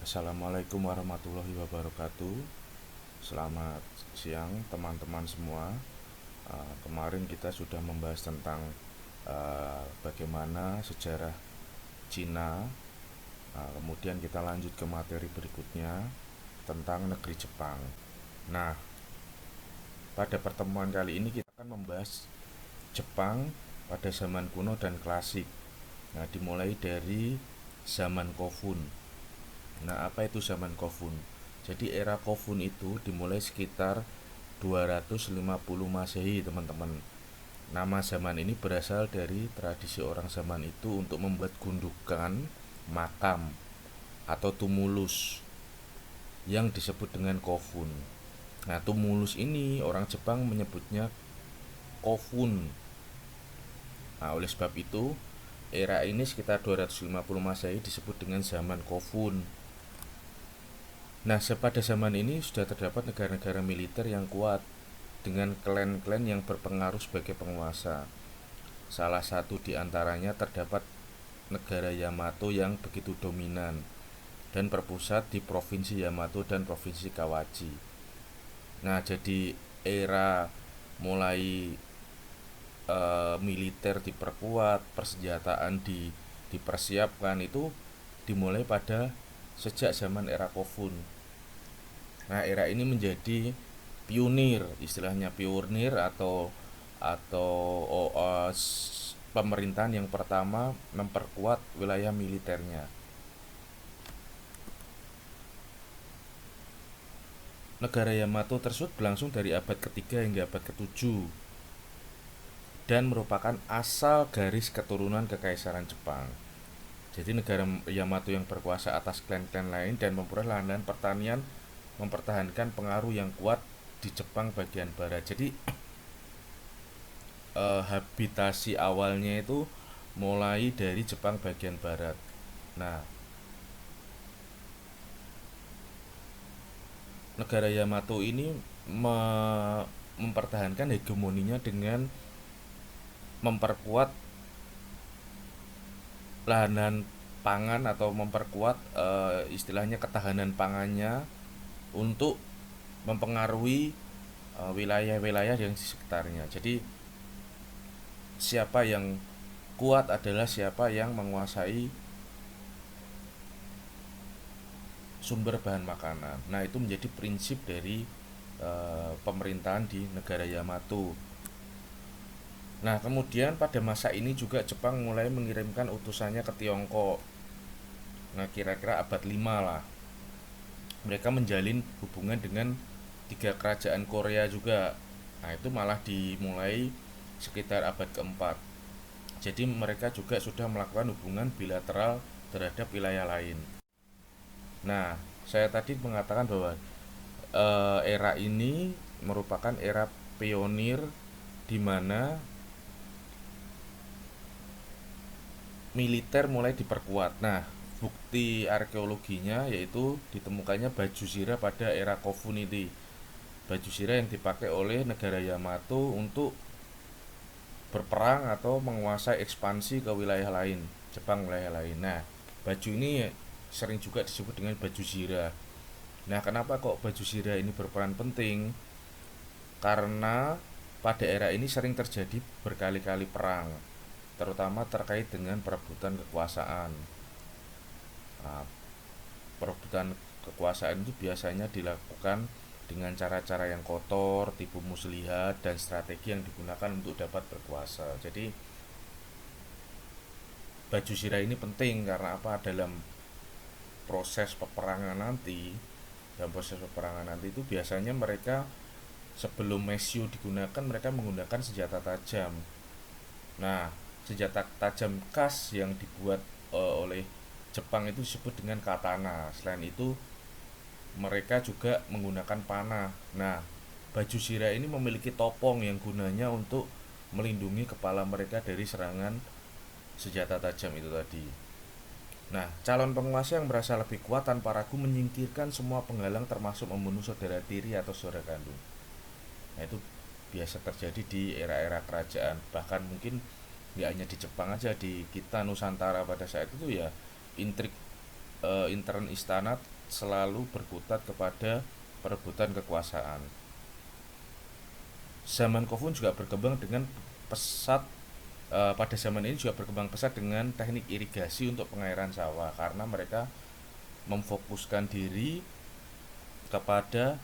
Assalamualaikum warahmatullahi wabarakatuh. Selamat siang teman-teman semua. Kemarin kita sudah membahas tentang bagaimana sejarah Cina. Kemudian kita lanjut ke materi berikutnya tentang negeri Jepang. Nah, pada pertemuan kali ini kita akan membahas Jepang pada zaman kuno dan klasik. Nah, dimulai dari zaman Kofun. Nah, apa itu zaman Kofun? Jadi era Kofun itu dimulai sekitar 250 Masehi, teman-teman. Nama zaman ini berasal dari tradisi orang zaman itu untuk membuat gundukan makam atau tumulus yang disebut dengan Kofun. Nah, tumulus ini orang Jepang menyebutnya Kofun. Nah, oleh sebab itu, era ini sekitar 250 Masehi disebut dengan zaman Kofun. Nah, pada zaman ini sudah terdapat negara-negara militer yang kuat dengan klan-klan yang berpengaruh sebagai penguasa. Salah satu di antaranya terdapat negara Yamato yang begitu dominan dan berpusat di Provinsi Yamato dan Provinsi Kawachi. Nah, jadi era mulai militer diperkuat, persenjataan dipersiapkan itu dimulai pada sejak zaman era Kofun. Nah, era ini menjadi pionir, istilahnya pionir atau pemerintahan yang pertama memperkuat wilayah militernya. Negara Yamato tersebut berlangsung dari abad ketiga hingga abad ketujuh dan merupakan asal garis keturunan Kekaisaran Jepang. Jadi negara Yamato yang berkuasa atas klan-klan lain dan memperoleh lahan pertanian mempertahankan pengaruh yang kuat di Jepang bagian barat. Jadi habitasi awalnya itu mulai dari Jepang bagian barat. Nah, negara Yamato ini mempertahankan hegemoninya dengan memperkuat lahan pangan atau memperkuat istilahnya ketahanan pangannya untuk mempengaruhi wilayah-wilayah yang di sekitarnya. Jadi siapa yang kuat adalah siapa yang menguasai sumber bahan makanan. Nah, itu menjadi prinsip dari pemerintahan di negara Yamato. Nah, kemudian pada masa ini juga Jepang mulai mengirimkan utusannya ke Tiongkok. Nah, kira-kira abad 5 lah. Mereka menjalin hubungan dengan tiga kerajaan Korea juga. Nah, itu malah dimulai sekitar abad keempat. Jadi mereka juga sudah melakukan hubungan bilateral terhadap wilayah lain. Nah, saya tadi mengatakan bahwa era ini merupakan era pionir di mana militer mulai diperkuat. Nah, bukti arkeologinya yaitu ditemukannya baju zirah pada era Kofun ini. Baju zirah yang dipakai oleh negara Yamato untuk berperang atau menguasai ekspansi ke wilayah lain, Jepang wilayah lain. Nah, baju ini sering juga disebut dengan baju zirah. Nah, kenapa kok baju zirah ini berperan penting? Karena pada era ini sering terjadi berkali-kali perang, terutama terkait dengan perebutan kekuasaan. Nah, perebutan kekuasaan itu biasanya dilakukan dengan cara-cara yang kotor, tipu muslihat, dan strategi yang digunakan untuk dapat berkuasa. Jadi baju zirah ini penting karena apa? Dalam proses peperangan nanti itu biasanya mereka sebelum Mesyu digunakan mereka menggunakan senjata tajam. Nah, senjata tajam khas yang dibuat oleh Jepang itu disebut dengan katana. Selain itu mereka juga menggunakan panah. Nah, baju zirah ini memiliki topong yang gunanya untuk melindungi kepala mereka dari serangan senjata tajam itu tadi. Nah, calon penguasa yang merasa lebih kuat tanpa ragu menyingkirkan semua penghalang termasuk membunuh saudara tiri atau saudara kandung. Nah, itu biasa terjadi di era-era kerajaan. Bahkan mungkin nggak hanya di Jepang aja, di kita Nusantara pada saat itu ya intrik intern istana selalu berkutat kepada perebutan kekuasaan. Zaman Kofun juga berkembang dengan pesat. Pada zaman ini juga berkembang pesat dengan teknik irigasi untuk pengairan sawah karena mereka memfokuskan diri kepada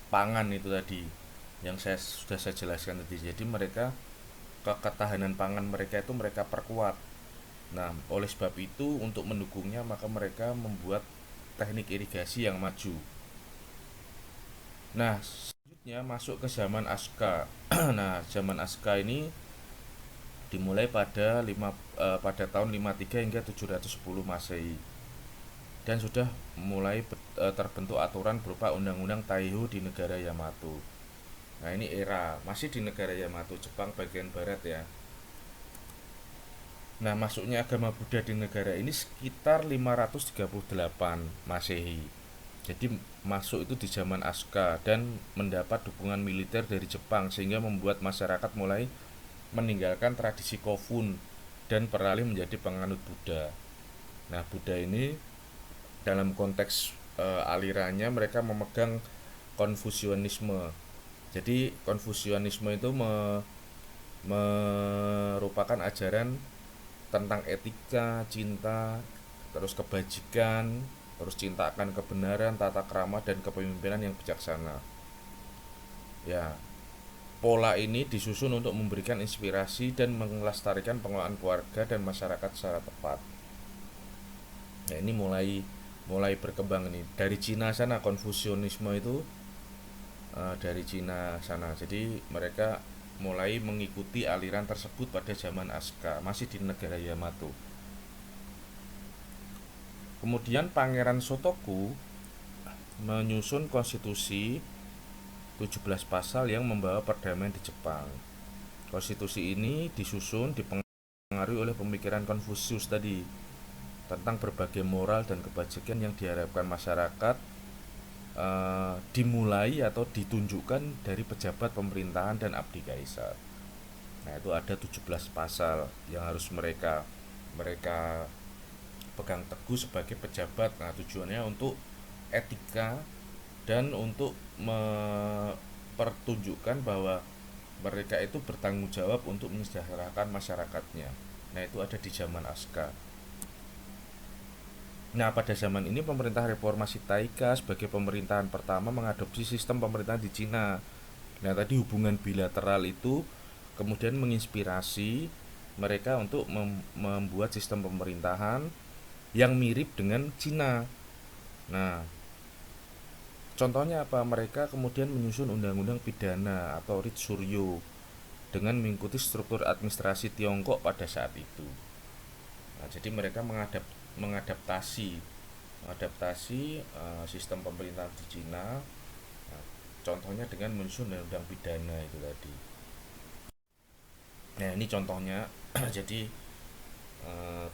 pangan itu tadi yang sudah saya jelaskan tadi. Jadi mereka ketahanan pangan mereka itu mereka perkuat. Nah, oleh sebab itu untuk mendukungnya maka mereka membuat teknik irigasi yang maju. Nah, selanjutnya masuk ke zaman Aska. Nah, zaman Aska ini dimulai pada tahun 53 hingga 710 Masehi dan sudah mulai terbentuk aturan berupa Undang-Undang Taihu di negara Yamato. Nah, ini era masih di negara Yamato, Jepang bagian barat ya. Nah, masuknya agama Buddha di negara ini sekitar 538 Masehi. Jadi masuk itu di zaman Aska dan mendapat dukungan militer dari Jepang sehingga membuat masyarakat mulai meninggalkan tradisi Kofun dan beralih menjadi penganut Buddha. Nah, Buddha ini dalam konteks alirannya mereka memegang Konfusianisme. Jadi Konfusianisme itu merupakan ajaran tentang etika, cinta, terus kebajikan, terus cinta akan kebenaran, tata krama dan kepemimpinan yang bijaksana. Ya, pola ini disusun untuk memberikan inspirasi dan melestarikan pengelolaan keluarga dan masyarakat secara tepat. Ya, ini mulai mulai berkembang nih dari Cina sana. Konfusianisme itu dari Cina sana. Jadi mereka mulai mengikuti aliran tersebut pada zaman Aska, masih di negara Yamato. Kemudian Pangeran Sotoku menyusun konstitusi 17 pasal yang membawa perdamaian di Jepang. Konstitusi ini disusun dipengaruhi oleh pemikiran Konfusius tadi tentang berbagai moral dan kebajikan yang diharapkan masyarakat dimulai atau ditunjukkan dari pejabat pemerintahan dan abdi kaisar. Nah, itu ada 17 pasal yang harus mereka mereka pegang teguh sebagai pejabat. Nah, tujuannya untuk etika dan untuk mempertunjukkan bahwa mereka itu bertanggung jawab untuk mensejahterakan masyarakatnya. Nah, itu ada di zaman Aska. Nah, pada zaman ini pemerintah reformasi Taika sebagai pemerintahan pertama mengadopsi sistem pemerintahan di Cina. Nah, tadi hubungan bilateral itu kemudian menginspirasi mereka untuk membuat sistem pemerintahan yang mirip dengan Cina. Nah, contohnya apa? Mereka kemudian menyusun undang-undang pidana atau writ suryo dengan mengikuti struktur administrasi Tiongkok pada saat itu. Nah, jadi mereka mengadaptasi sistem pemerintahan di Cina. Nah, contohnya dengan menyusun undang-undang pidana itu tadi. Nah, ini contohnya. Jadi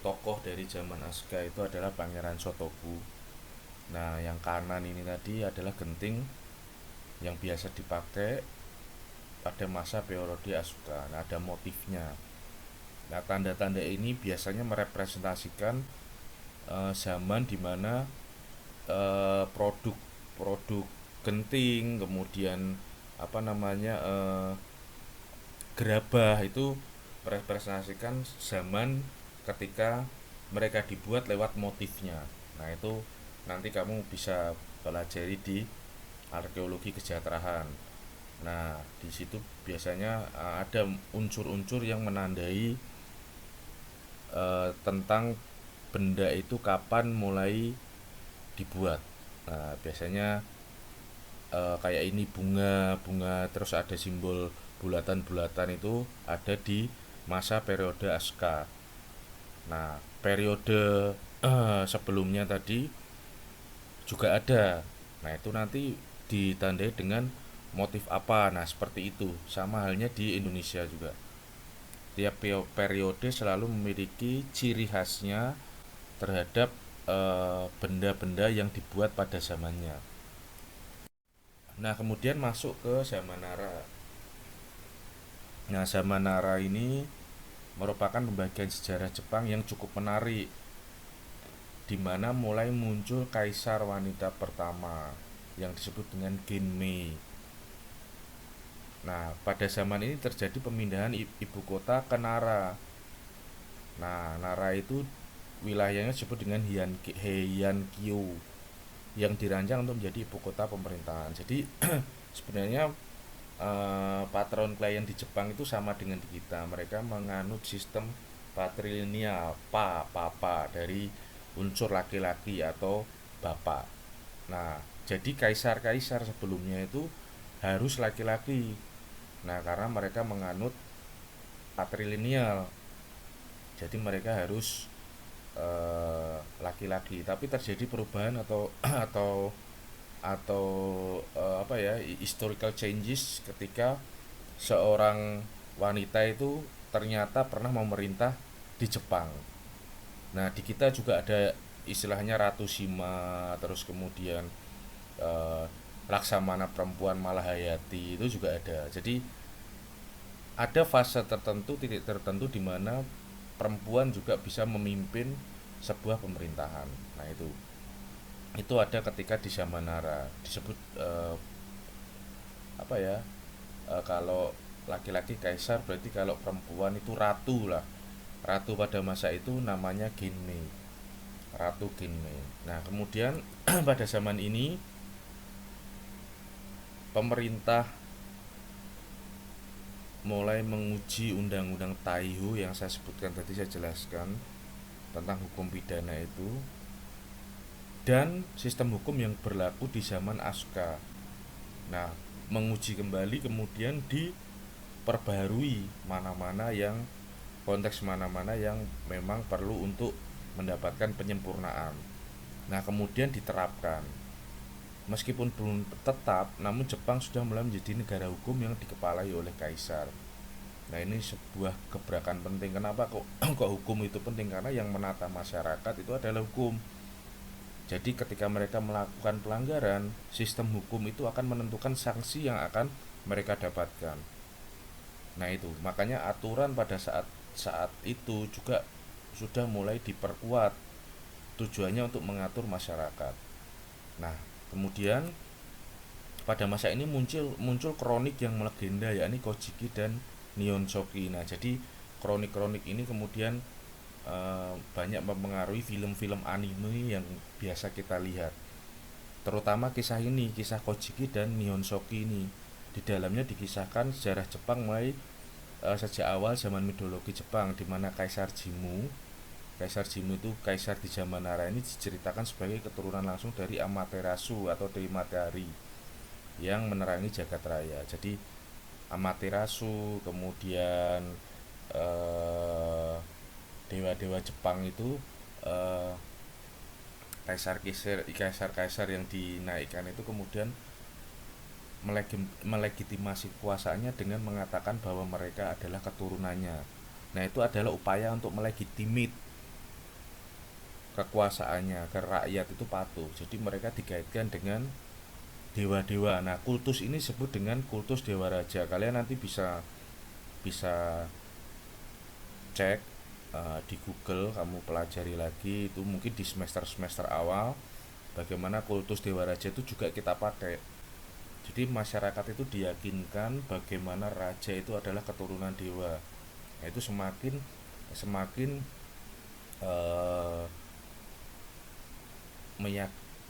tokoh dari zaman Aska itu adalah Pangeran Sotoku. Nah, yang kanan ini tadi adalah genting yang biasa dipakai pada masa periode Asuka. Nah, ada motifnya. Nah, tanda-tanda ini biasanya merepresentasikan zaman dimana produk genting, kemudian apa namanya gerabah itu merepresentasikan zaman ketika mereka dibuat lewat motifnya. Nah, itu nanti kamu bisa pelajari di arkeologi kesejahteraan. Nah, di situ biasanya ada unsur-unsur yang menandai tentang benda itu kapan mulai dibuat. Nah, biasanya kayak ini bunga-bunga terus ada simbol bulatan-bulatan itu ada di masa periode Aska. Nah, periode sebelumnya tadi juga ada. Nah, itu nanti ditandai dengan motif apa. Nah, seperti itu. Sama halnya di Indonesia juga. Tiap periode selalu memiliki ciri khasnya terhadap benda-benda yang dibuat pada zamannya. Nah, kemudian masuk ke zaman Nara. Nah, zaman Nara ini merupakan pembagian sejarah Jepang yang cukup menarik. di mana mulai muncul kaisar wanita pertama yang disebut dengan Genmei. Nah, pada zaman ini terjadi pemindahan ibu kota ke Nara. Nah, Nara itu wilayahnya disebut dengan Heian-kyo yang dirancang untuk menjadi ibu kota pemerintahan. Jadi sebenarnya patron klien di Jepang itu sama dengan di kita. Mereka menganut sistem patrilineal, papa dari unsur laki-laki atau bapak. Nah, jadi kaisar-kaisar sebelumnya itu harus laki-laki. Nah, karena mereka menganut patrilineal, jadi mereka harus laki-laki. Tapi terjadi perubahan atau atau apa ya, historical changes ketika seorang wanita itu ternyata pernah memerintah di Jepang. Nah, di kita juga ada istilahnya Ratu Sima, terus kemudian eh, Laksamana Perempuan Malahayati itu juga ada. Jadi ada fase tertentu, titik tertentu di mana perempuan juga bisa memimpin sebuah pemerintahan. Nah, itu ada ketika di zaman Nara disebut apa ya, kalau laki-laki kaisar, berarti kalau perempuan itu ratu lah. Ratu pada masa itu namanya Genmei, Ratu Genmei. Nah, kemudian pada zaman ini pemerintah mulai menguji undang-undang Taihu yang saya sebutkan tadi, saya jelaskan tentang hukum pidana itu, dan sistem hukum yang berlaku di zaman Asuka. Nah, menguji kembali kemudian diperbarui mana-mana yang konteks mana-mana yang memang perlu untuk mendapatkan penyempurnaan. Nah, kemudian diterapkan. Meskipun belum tetap, namun Jepang sudah mulai menjadi negara hukum yang dikepalai oleh kaisar. Nah, ini sebuah gebrakan penting. Kenapa kok hukum itu penting? Karena yang menata masyarakat itu adalah hukum. Jadi ketika mereka melakukan pelanggaran, sistem hukum itu akan menentukan sanksi yang akan mereka dapatkan. Nah, itu makanya aturan pada saat saat itu juga sudah mulai diperkuat, tujuannya untuk mengatur masyarakat. Nah, kemudian pada masa ini muncul muncul kronik yang melegenda, yakni Kojiki dan Nihonshoki. Nah, jadi kronik-kronik ini kemudian banyak mempengaruhi film-film anime yang biasa kita lihat. Terutama kisah ini, kisah Kojiki dan Nihonshoki ini. Di dalamnya dikisahkan sejarah Jepang mulai sejak awal zaman mitologi Jepang, di mana Kaisar Jimmu itu kaisar di zaman Nara ini diceritakan sebagai keturunan langsung dari Amaterasu atau Dewi Matahari yang menerangi jagat raya. Jadi Amaterasu, kemudian eh, dewa-dewa Jepang itu, eh, kaisar-kaisar yang dinaikkan itu kemudian melegitimasi kuasanya dengan mengatakan bahwa mereka adalah keturunannya. Nah, itu adalah upaya untuk melegitimit kekuasaannya agar rakyat itu patuh. Jadi mereka dikaitkan dengan dewa-dewa. Nah, kultus ini disebut dengan kultus dewa raja. Kalian nanti bisa bisa cek di Google, kamu pelajari lagi itu mungkin di semester awal, bagaimana kultus dewa raja itu juga kita pakai. Jadi masyarakat itu diyakinkan bagaimana raja itu adalah keturunan dewa. Nah, itu semakin semakin eh,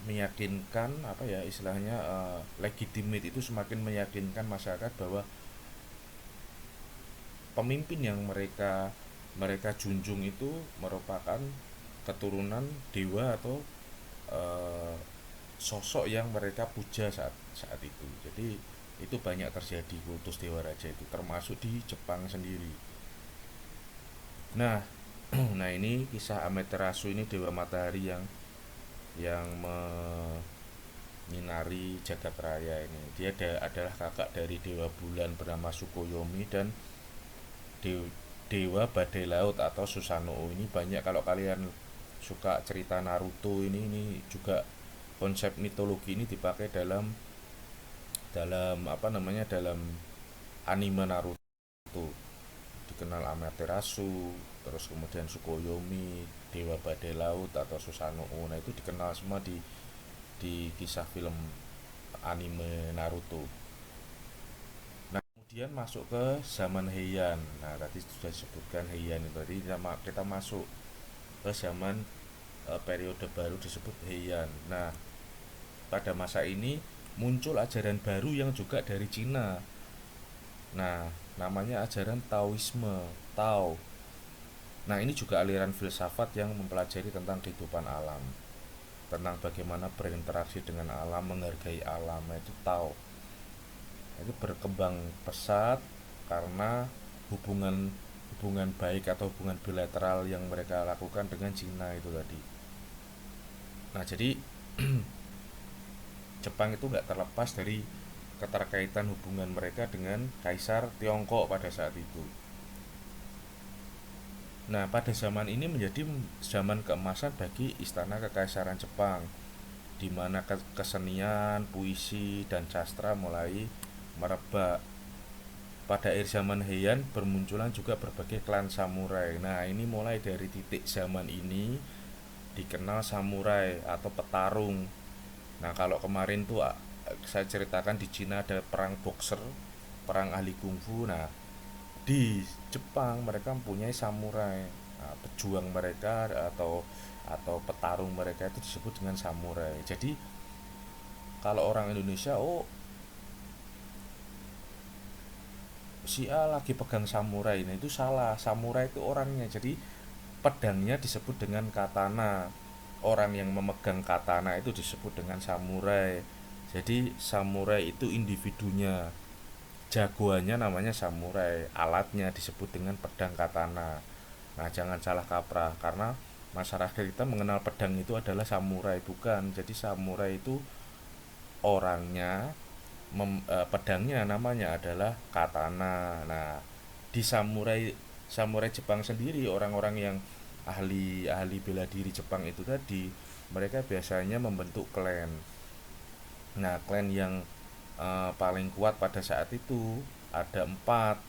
meyakinkan, apa ya istilahnya, legitimate, itu semakin meyakinkan masyarakat bahwa pemimpin yang mereka mereka junjung itu merupakan keturunan dewa atau eh, sosok yang mereka puja saat saat itu. Jadi itu banyak terjadi kultus dewa raja itu, termasuk di Jepang sendiri. Nah, nah ini kisah Amaterasu ini, dewa matahari yang menyinari jagat raya ini. Dia adalah kakak dari dewa bulan bernama Sukoyomi dan dewa badai laut atau Susanoo. Ini banyak, kalau kalian suka cerita Naruto, ini juga konsep mitologi ini dipakai dalam dalam apa namanya dalam anime Naruto. Dikenal Amaterasu, terus kemudian Sukoyomi, Dewa Badai Laut atau Susanoo. Nah, itu dikenal semua di kisah film anime Naruto. Nah, kemudian masuk ke zaman Heian. Nah, tadi sudah disebutkan Heian itu. Tadi kita masuk ke zaman periode baru disebut Heian. Nah, pada masa ini muncul ajaran baru yang juga dari Cina. Nah, namanya ajaran Taoisme, Tao. Nah, ini juga aliran filsafat yang mempelajari tentang kehidupan alam, tentang bagaimana berinteraksi dengan alam, menghargai alam. Nah, itu Tao. Itu berkembang pesat karena hubungan hubungan baik atau hubungan bilateral yang mereka lakukan dengan Cina itu tadi. Nah, jadi Jepang itu nggak terlepas dari keterkaitan hubungan mereka dengan Kaisar Tiongkok pada saat itu. Nah, pada zaman ini menjadi zaman keemasan bagi istana kekaisaran Jepang, di mana kesenian, puisi, dan sastra mulai merebak. Pada akhir zaman Heian bermunculan juga berbagai klan samurai. Nah, ini mulai dari titik zaman ini dikenal samurai atau petarung. Nah, kalau kemarin tuh saya ceritakan di Cina ada perang boxer, perang ahli kungfu. Nah, di Jepang mereka mempunyai samurai. Nah, pejuang mereka atau petarung mereka itu disebut dengan samurai. Jadi kalau orang Indonesia, oh, si A lagi pegang samurai, nah itu salah. Samurai itu orangnya. Jadi pedangnya disebut dengan katana. Orang yang memegang katana itu disebut dengan samurai. Jadi samurai itu individunya, jagoannya namanya samurai, alatnya disebut dengan pedang katana. Nah, jangan salah kaprah karena masyarakat kita mengenal pedang itu adalah samurai, bukan. Jadi samurai itu orangnya, pedangnya namanya adalah katana. Nah, di samurai samurai Jepang sendiri, orang-orang yang ahli ahli bela diri Jepang itu tadi, mereka biasanya membentuk klan. Nah, klan yang paling kuat pada saat itu ada empat.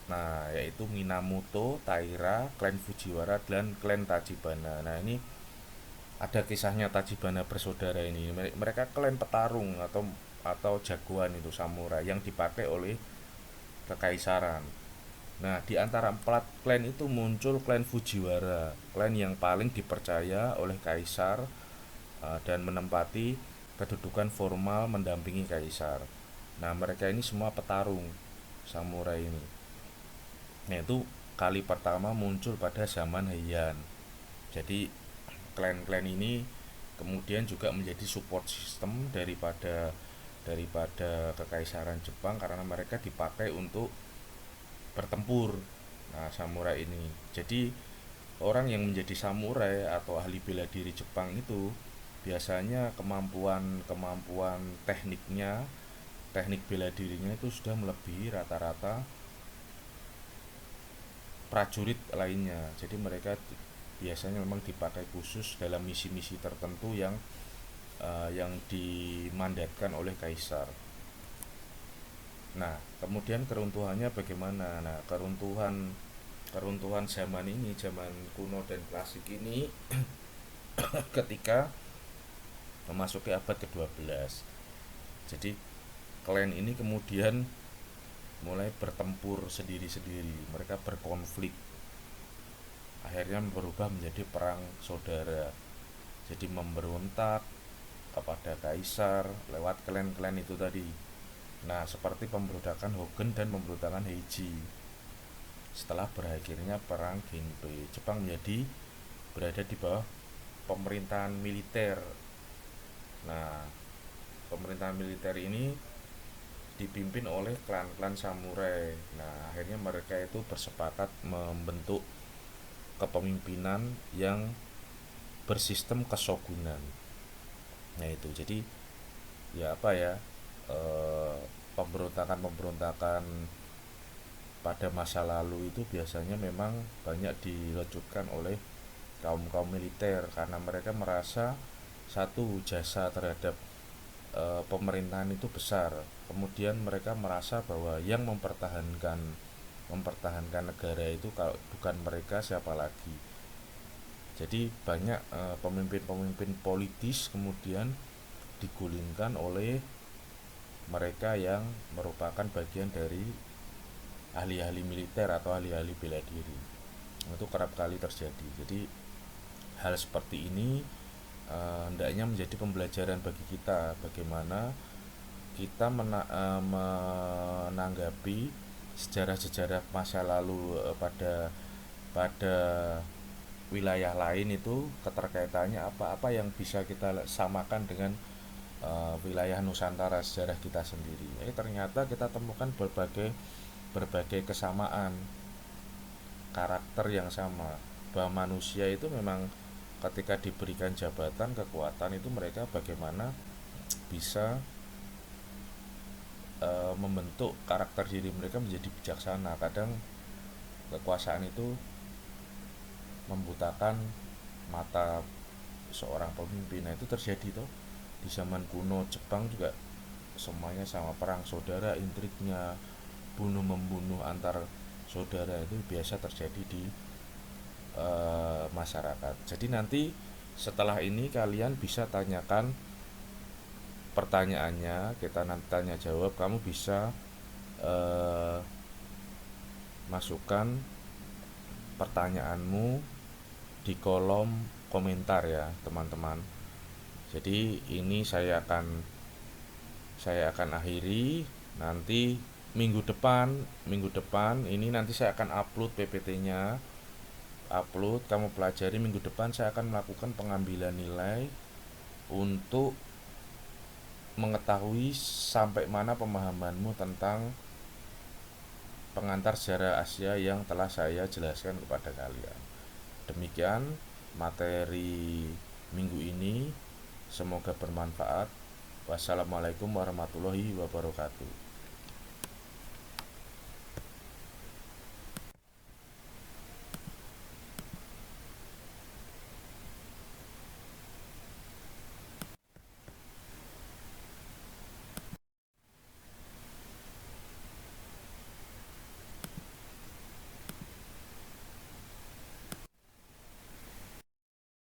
Nah, yaitu Minamoto, Taira, klan Fujiwara, dan klan Tachibana. Nah, ini ada kisahnya Tachibana bersaudara ini. Mereka klan petarung atau jagoan itu samurai yang dipakai oleh kekaisaran. Nah, di antara empat klan itu muncul klan Fujiwara, klan yang paling dipercaya oleh kaisar dan menempati kedudukan formal mendampingi kaisar. Nah, mereka ini semua petarung samurai ini. Nah, itu kali pertama muncul pada zaman Heian. Jadi klan-klan ini kemudian juga menjadi support system daripada kekaisaran Jepang karena mereka dipakai untuk bertempur. Nah, samurai ini. Jadi orang yang menjadi samurai atau ahli bela diri Jepang itu biasanya kemampuan tekniknya, teknik bela dirinya itu sudah melebihi rata-rata prajurit lainnya. Jadi mereka biasanya memang dipakai khusus dalam misi-misi tertentu yang dimandatkan oleh kaisar. Nah, kemudian keruntuhannya bagaimana? Nah, keruntuhan keruntuhan zaman ini, zaman kuno dan klasik ini ketika memasuki abad ke-12. Jadi klan ini kemudian mulai bertempur sendiri-sendiri. Mereka berkonflik. Akhirnya berubah menjadi perang saudara. Jadi memberontak kepada kaisar lewat klan-klan itu tadi. Nah, seperti pemberontakan Hogen dan pemberontakan Heiji. Setelah berakhirnya perang Genpei, Jepang menjadi berada di bawah pemerintahan militer. Nah, pemerintahan militer ini dipimpin oleh klan-klan samurai. Nah, akhirnya mereka itu bersepakat membentuk kepemimpinan yang bersistem kesogunan. Nah, itu jadi ya apa ya, pemberontakan-pemberontakan pada masa lalu itu biasanya memang banyak dilanjutkan oleh kaum-kaum militer karena mereka merasa satu jasa terhadap pemerintahan itu besar. Kemudian mereka merasa bahwa yang mempertahankan mempertahankan negara itu kalau bukan mereka siapa lagi. Jadi banyak pemimpin-pemimpin politis kemudian digulingkan oleh mereka yang merupakan bagian dari ahli-ahli militer atau ahli-ahli bela diri. Itu kerap kali terjadi. Jadi hal seperti ini hendaknya menjadi pembelajaran bagi kita bagaimana kita menanggapi sejarah-sejarah masa lalu pada pada wilayah lain itu keterkaitannya apa yang bisa kita samakan dengan wilayah Nusantara sejarah kita sendiri. Ternyata kita temukan berbagai berbagai kesamaan karakter yang sama, bahwa manusia itu memang ketika diberikan jabatan kekuatan itu mereka bagaimana bisa membentuk karakter diri mereka menjadi bijaksana. Kadang kekuasaan itu membutakan mata seorang pemimpin. Nah, itu terjadi tuh di zaman kuno Jepang juga, semuanya sama, perang saudara, intriknya, bunuh membunuh antar saudara itu biasa terjadi di masyarakat. Jadi nanti setelah ini kalian bisa tanyakan pertanyaannya, kita nanti tanya jawab, kamu bisa masukkan pertanyaanmu di kolom komentar ya teman-teman. Jadi ini saya akan akhiri nanti minggu depan ini nanti saya akan upload PPT-nya. Kamu pelajari, minggu depan saya akan melakukan pengambilan nilai untuk mengetahui sampai mana pemahamanmu tentang pengantar sejarah Asia yang telah saya jelaskan kepada kalian. Demikian materi minggu ini, semoga bermanfaat. Wassalamualaikum warahmatullahi wabarakatuh.